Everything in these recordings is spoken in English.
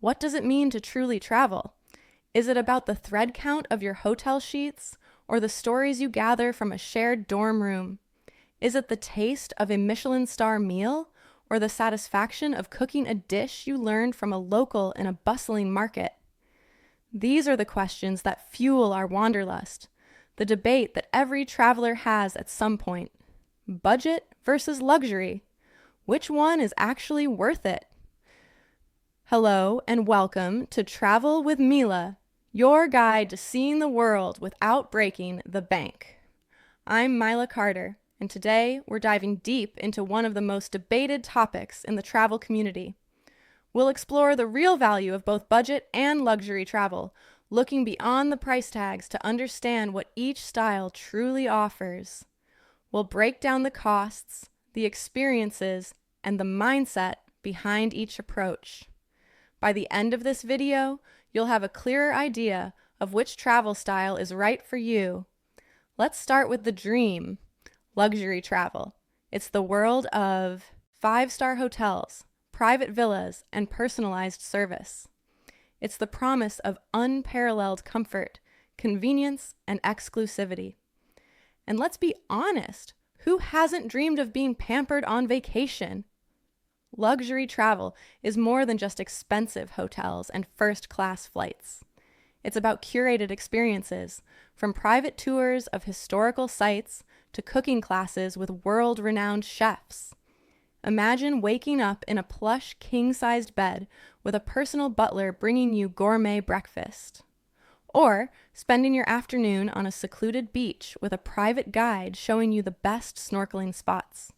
What does it mean to truly travel? Is it about the thread count of your hotel sheets or the stories you gather from a shared dorm room? Is it the taste of a Michelin star meal or the satisfaction of cooking a dish you learned from a local in a bustling market? These are the questions that fuel our wanderlust, the debate that every traveler has at some point. Budget versus luxury. Which one is actually worth it? Hello and welcome to Travel with Mila, your guide to seeing the world without breaking the bank. I'm Mila Carter, and today we're diving deep into one of the most debated topics in the travel community. We'll explore the real value of both budget and luxury travel, looking beyond the price tags to understand what each style truly offers. We'll break down the costs, the experiences, and the mindset behind each approach. By the end of this video, you'll have a clearer idea of which travel style is right for you. Let's start with the dream, luxury travel. It's the world of 5-star hotels, private villas, and personalized service. It's the promise of unparalleled comfort, convenience, and exclusivity. And let's be honest, who hasn't dreamed of being pampered on vacation? Luxury travel is more than just expensive hotels and first-class flights. It's about curated experiences, from private tours of historical sites to cooking classes with world-renowned chefs. Imagine waking up in a plush king-sized bed with a personal butler bringing you gourmet breakfast. Or spending your afternoon on a secluded beach with a private guide showing you the best snorkeling spots.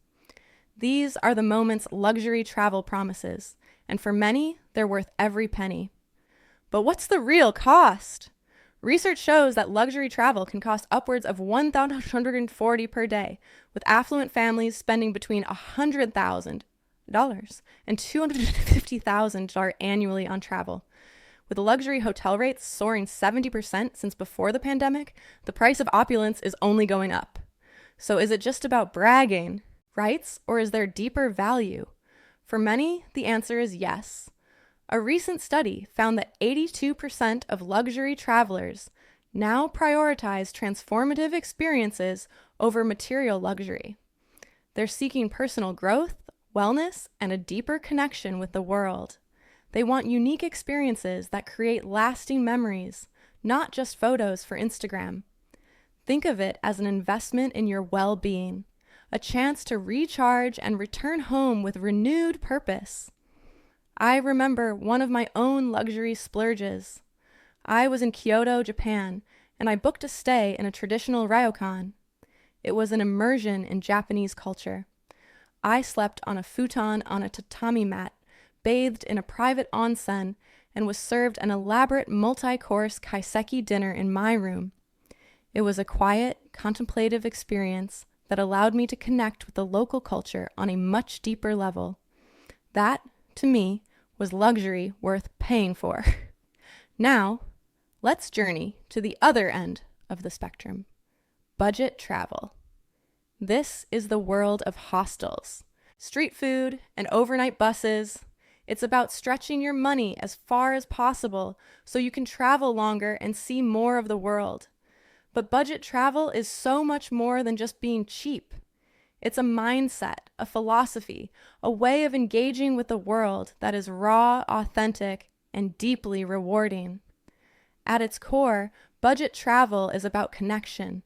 These are the moments luxury travel promises, and for many, they're worth every penny. But what's the real cost? Research shows that luxury travel can cost upwards of $1,140 per day, with affluent families spending between $100,000 and $250,000 annually on travel. With luxury hotel rates soaring 70% since before the pandemic, the price of opulence is only going up. So is it just about bragging, rights, or is there deeper value? For many, the answer is yes. A recent study found that 82% of luxury travelers now prioritize transformative experiences over material luxury. They're seeking personal growth, wellness, and a deeper connection with the world. They want unique experiences that create lasting memories, not just photos for Instagram. Think of it as an investment in your well-being, a chance to recharge and return home with renewed purpose. I remember one of my own luxury splurges. I was in Kyoto, Japan, and I booked a stay in a traditional ryokan. It was an immersion in Japanese culture. I slept on a futon on a tatami mat, bathed in a private onsen, and was served an elaborate multi-course kaiseki dinner in my room. It was a quiet, contemplative experience that allowed me to connect with the local culture on a much deeper level. That, to me, was luxury worth paying for. Now, let's journey to the other end of the spectrum, budget travel. This is the world of hostels, street food, and overnight buses. It's about stretching your money as far as possible so you can travel longer and see more of the world. But budget travel is so much more than just being cheap. It's a mindset, a philosophy, a way of engaging with the world that is raw, authentic, and deeply rewarding. At its core, budget travel is about connection.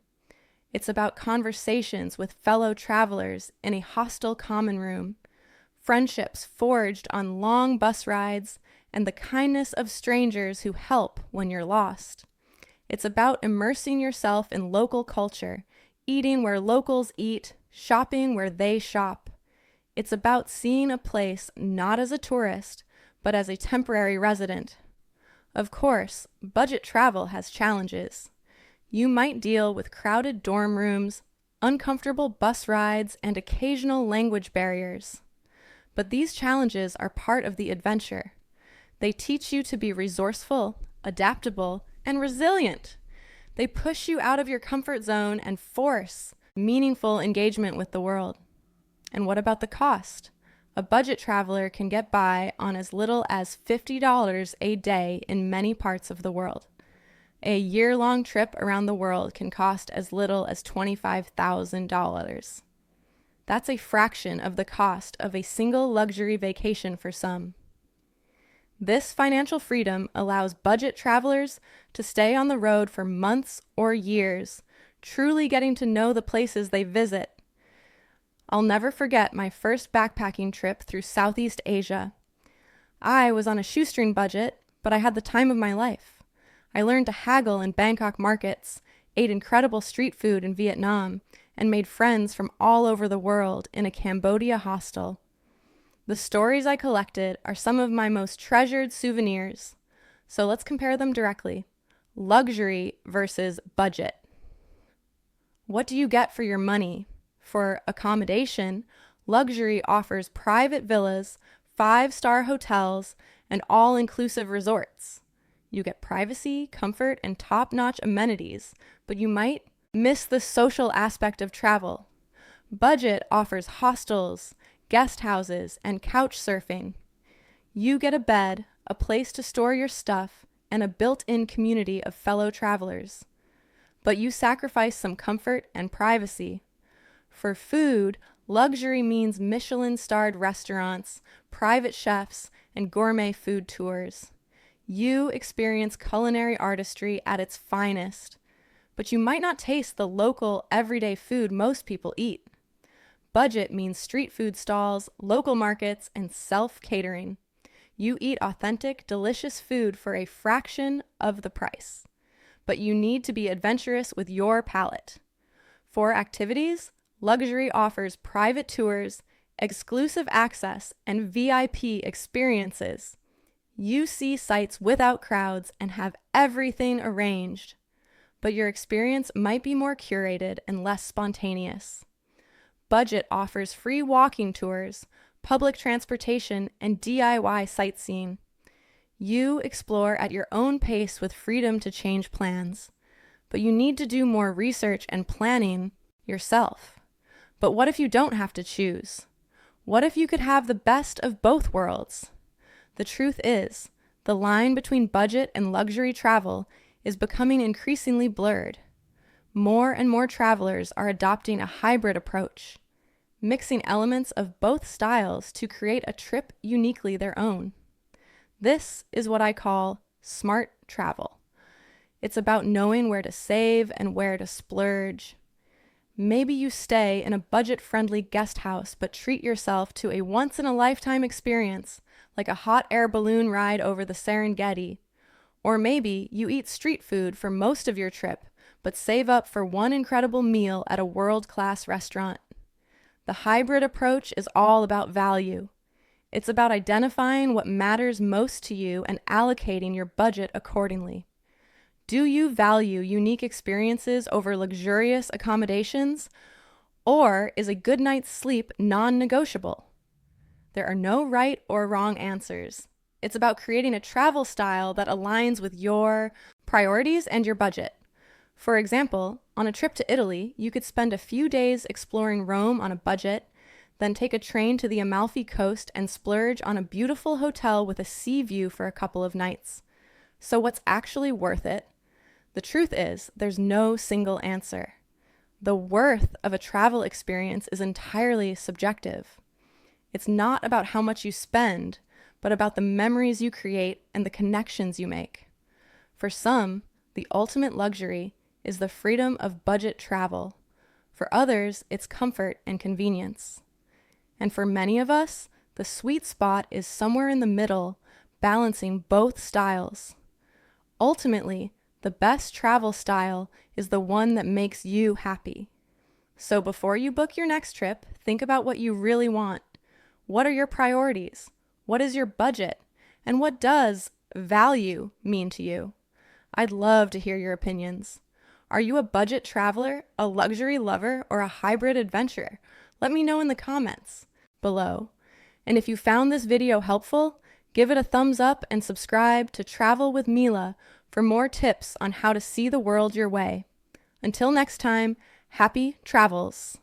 It's about conversations with fellow travelers in a hostel common room, friendships forged on long bus rides, and the kindness of strangers who help when you're lost. It's about immersing yourself in local culture, eating where locals eat, shopping where they shop. It's about seeing a place not as a tourist, but as a temporary resident. Of course, budget travel has challenges. You might deal with crowded dorm rooms, uncomfortable bus rides, and occasional language barriers. But these challenges are part of the adventure. They teach you to be resourceful, adaptable, and resilient. They push you out of your comfort zone and force meaningful engagement with the world. And what about the cost? a budget traveler can get by on as little as $50 a day in many parts of the world. A year-long trip around the world can cost as little as $25,000. That's a fraction of the cost of a single luxury vacation for some. This financial freedom allows budget travelers to stay on the road for months or years, truly getting to know the places they visit. I'll never forget my first backpacking trip through Southeast Asia. I was on a shoestring budget, but I had the time of my life. I learned to haggle in Bangkok markets, ate incredible street food in Vietnam, and made friends from all over the world in a Cambodia hostel. The stories I collected are some of my most treasured souvenirs. So let's compare them directly. Luxury versus budget. What do you get for your money? For accommodation, luxury offers private villas, 5-star hotels, and all-inclusive resorts. You get privacy, comfort, and top-notch amenities, but you might miss the social aspect of travel. Budget offers hostels, guest houses, and couch surfing. You get a bed, a place to store your stuff, and a built-in community of fellow travelers. But you sacrifice some comfort and privacy. For food, luxury means Michelin-starred restaurants, private chefs, and gourmet food tours. You experience culinary artistry at its finest, but you might not taste the local, everyday food most people eat. Budget means street food stalls, local markets, and self-catering. You eat authentic, delicious food for a fraction of the price, but you need to be adventurous with your palate. For activities, luxury offers private tours, exclusive access, and VIP experiences. You see sites without crowds and have everything arranged, but your experience might be more curated and less spontaneous. Budget offers free walking tours, public transportation, and DIY sightseeing. You explore at your own pace with freedom to change plans, but you need to do more research and planning yourself. But what if you don't have to choose? What if you could have the best of both worlds? The truth is, the line between budget and luxury travel is becoming increasingly blurred. More and more travelers are adopting a hybrid approach, mixing elements of both styles to create a trip uniquely their own. This is what I call smart travel. It's about knowing where to save and where to splurge. Maybe you stay in a budget-friendly guest house but treat yourself to a once-in-a-lifetime experience like a hot air balloon ride over the Serengeti. Or maybe you eat street food for most of your trip but save up for one incredible meal at a world-class restaurant. The hybrid approach is all about value. It's about identifying what matters most to you and allocating your budget accordingly. Do you value unique experiences over luxurious accommodations, or is a good night's sleep non-negotiable? There are no right or wrong answers. It's about creating a travel style that aligns with your priorities and your budget. For example, on a trip to Italy, you could spend a few days exploring Rome on a budget, then take a train to the Amalfi Coast and splurge on a beautiful hotel with a sea view for a couple of nights. So what's actually worth it? The truth is, there's no single answer. The worth of a travel experience is entirely subjective. It's not about how much you spend, but about the memories you create and the connections you make. For some, the ultimate luxury is the freedom of budget travel. For others, it's comfort and convenience. And for many of us, the sweet spot is somewhere in the middle, balancing both styles. Ultimately, the best travel style is the one that makes you happy. So before you book your next trip, think about what you really want. What are your priorities? What is your budget? And what does value mean to you? I'd love to hear your opinions. Are you a budget traveler, a luxury lover, or a hybrid adventurer? Let me know in the comments below. And if you found this video helpful, give it a thumbs up and subscribe to Travel with Mila for more tips on how to see the world your way. Until next time, happy travels!